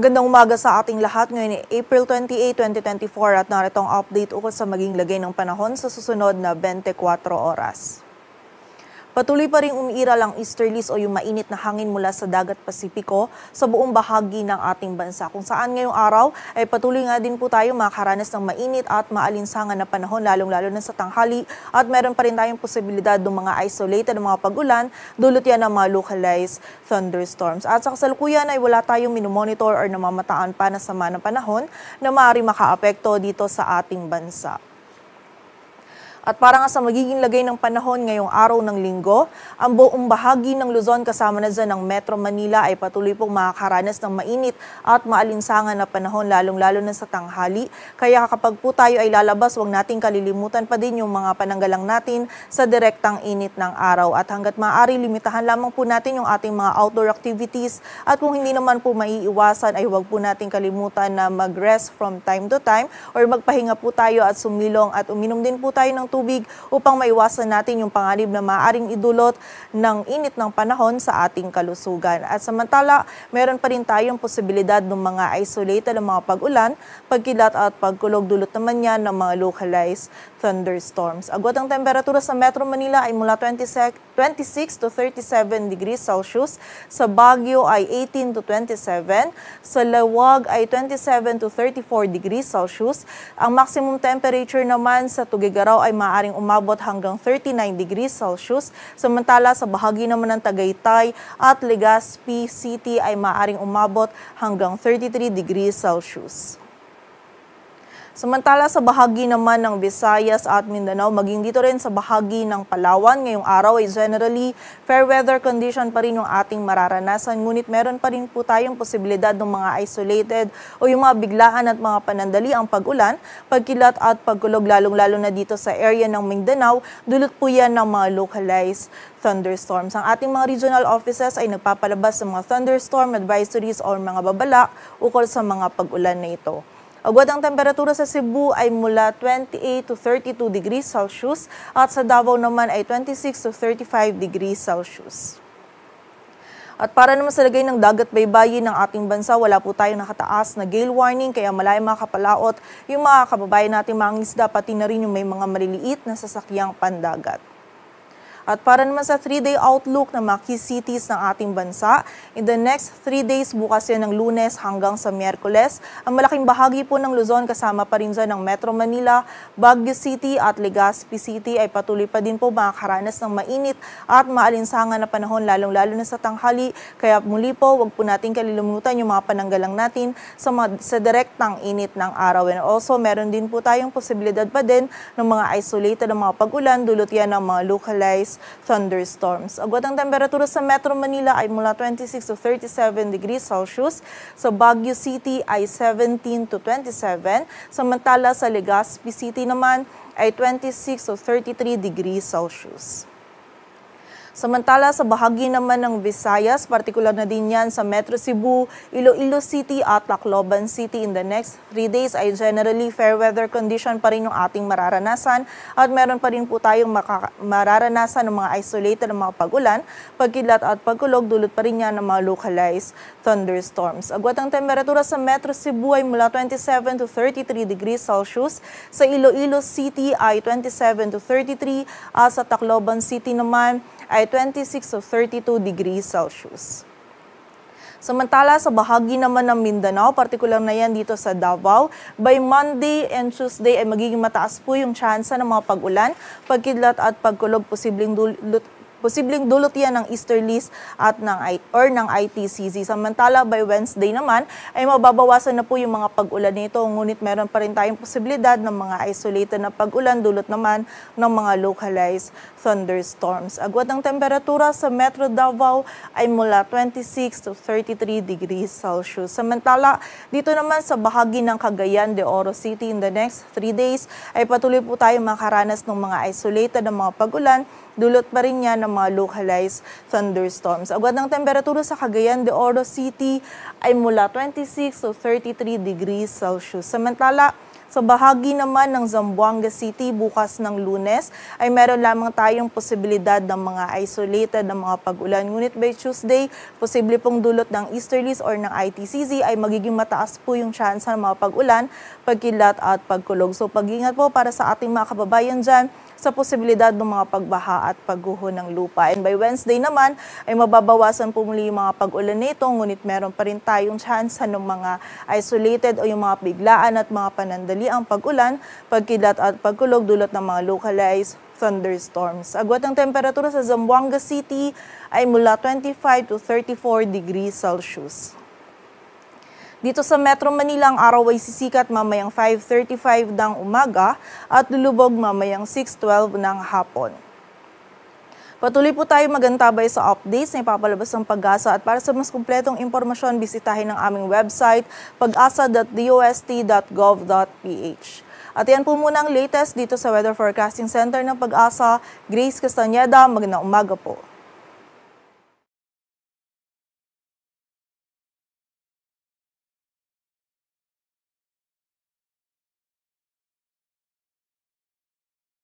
Magandang umaga sa ating lahat. Ngayon ay April 28, 2024 at narito ang update ukol sa maging lagay ng panahon sa susunod na 24 oras. Patuloy pa rin umiiral ang easterlies o yung mainit na hangin mula sa dagat Pasipiko sa buong bahagi ng ating bansa. Kung saan ngayong araw ay patuloy nga din po tayo makakaranas ng mainit at maalinsangan na panahon lalong-lalo na sa tanghali at meron pa rin tayong posibilidad ng mga isolated na mga pag-ulan, dulot yan ng mga localized thunderstorms. At sa kasalukuyan ay wala tayong minomonitor or namamataan pa na sama ng panahon na maaari makaapekto dito sa ating bansa. At para nga sa magiging lagay ng panahon ngayong araw ng linggo, ang buong bahagi ng Luzon kasama na dyan ng Metro Manila ay patuloy pong makakaranas ng mainit at maalinsangan na panahon lalong-lalo na sa tanghali. Kaya kapag po tayo ay lalabas, huwag nating kalilimutan pa din yung mga pananggalang natin sa direktang init ng araw. At hanggat maaari, limitahan lamang po natin yung ating mga outdoor activities. At kung hindi naman po maiiwasan, ay huwag po nating kalimutan na mag-rest from time to time or magpahinga po tayo at sumilong at uminom din po tayo ng tubig upang maiwasan natin yung panganib na maaaring idulot ng init ng panahon sa ating kalusugan. At samantala, meron pa rin tayong posibilidad ng mga isolated na mga pag-ulan, pagkilat at pagkulog, dulot naman yan ng mga localized thunderstorms. Agwat ang temperatura sa Metro Manila ay mula 26 to 37 degrees Celsius, sa Baguio ay 18 to 27, sa Lawag ay 27 to 34 degrees Celsius. Ang maximum temperature naman sa Tuguegarao ay maaaring umabot hanggang 39 degrees Celsius. Samantala sa bahagi naman ng Tagaytay at Legazpi City ay maaaring umabot hanggang 33 degrees Celsius. Samantala sa bahagi naman ng Visayas at Mindanao, maging dito rin sa bahagi ng Palawan, ngayong araw ay generally fair weather condition pa rin yung ating mararanasan. Ngunit meron pa rin po tayong posibilidad ng mga isolated o yung mga biglaan at mga panandali ang pag-ulan, pagkilat at pagkulog, lalong-lalo na dito sa area ng Mindanao, dulot po yan ng mga localized thunderstorms. Ang ating mga regional offices ay nagpapalabas ng mga thunderstorm advisories o mga babala ukol sa mga pag-ulan na ito. Agwat ang temperatura sa Cebu ay mula 28 to 32 degrees Celsius at sa Davao naman ay 26 to 35 degrees Celsius. At para naman sa lagay ng dagat baybayin ng ating bansa, wala po tayong nakataas na gale warning, kaya malayang makapalaot yung mga kababayan natin mga isda, pati na rin yung may mga maliliit na sasakyang pandagat. At para naman sa 3-day outlook ng mga key cities ng ating bansa, in the next 3 days, bukas yan ng Lunes hanggang sa Miyerkules, ang malaking bahagi po ng Luzon kasama pa rin dyan ng Metro Manila, Baguio City at Legazpi City ay patuloy pa din po makakaranas ng mainit at maalinsangan na panahon lalong-lalo na sa tanghali. Kaya muli po, wag po natin kalilimutan yung mga pananggalang natin sa direktang init ng araw. And also, meron din po tayong posibilidad pa din ng mga isolated na mga pag-ulan, dulot yan ng mga localized thunderstorms. Agwat ang temperatura sa Metro Manila ay mula 26 to 37 degrees Celsius, sa Baguio City ay 17 to 27, samantala sa Legazpi City naman ay 26 to 33 degrees Celsius. Samantala sa bahagi naman ng Visayas, partikular na din yan sa Metro Cebu, Iloilo City at Tacloban City, in the next 3 days ay generally fair weather condition pa rin yung ating mararanasan at meron pa rin po tayong mararanasan ng mga isolated na mga pag-ulan, pagkilat at pagkulog, dulot pa rin yan ng mga localized thunderstorms. Agwat ang temperatura sa Metro Cebu ay mula 27 to 33 degrees Celsius, sa Iloilo City ay 27 to 33 at sa Tacloban City naman ay 26 to 32 degrees Celsius. Samantala sa bahagi naman ng Mindanao, partikular na yan dito sa Davao, by Monday and Tuesday ay magiging mataas po yung tsansa ng mga pag-ulan, pagkidlat at pagkulog, posibleng dulot yan ng easterlies at ng ITCZ. Samantala, by Wednesday naman, ay mababawasan na po yung mga pag-ulan nito. Ngunit meron pa rin tayong posibilidad ng mga isolated na pag-ulan, dulot naman ng mga localized thunderstorms. Agwat ang temperatura sa Metro Davao ay mula 26 to 33 degrees Celsius. Samantala, dito naman sa bahagi ng Cagayan de Oro City, in the next 3 days, ay patuloy po tayong makaranas ng mga isolated na mga pag-ulan, dulot pa rin niya ng mga localized thunderstorms. Agwat ng temperatura sa Cagayan de Oro City ay mula 26 to 33 degrees Celsius. Samantala, Sa bahagi naman ng Zamboanga City, bukas ng Lunes ay meron lamang tayong posibilidad ng mga isolated na mga pag-ulan. Ngunit by Tuesday, posible pong dulot ng easterlies or ng ITCZ ay magiging mataas po yung chance ng mga pag-ulan, pagkilat at pagkulog. So pag-ingat po para sa ating mga kababayan dyan sa posibilidad ng mga pagbaha at pagguho ng lupa. And by Wednesday naman ay mababawasan po muli yung mga pag-ulan nito, ngunit meron pa rin tayong chance ng mga isolated o yung mga biglaan at mga panandali ang pag-ulan, pagkilat at pagkulog dulot ng mga localized thunderstorms. Agwat ng temperatura sa Zamboanga City ay mula 25 to 34 degrees Celsius. Dito sa Metro Manila, ang araw ay sisikat mamayang 5:35 ng umaga at lulubog mamayang 6:12 ng hapon. Patuloy po tayo magantabay sa updates na ipapalabas ng Pag-asa at para sa mas kumpletong impormasyon, bisitahin ang aming website pag-asa.dost.gov.ph. At yan po muna ang latest dito sa Weather Forecasting Center ng Pag-asa. Grace Castañeda, magandang umaga po.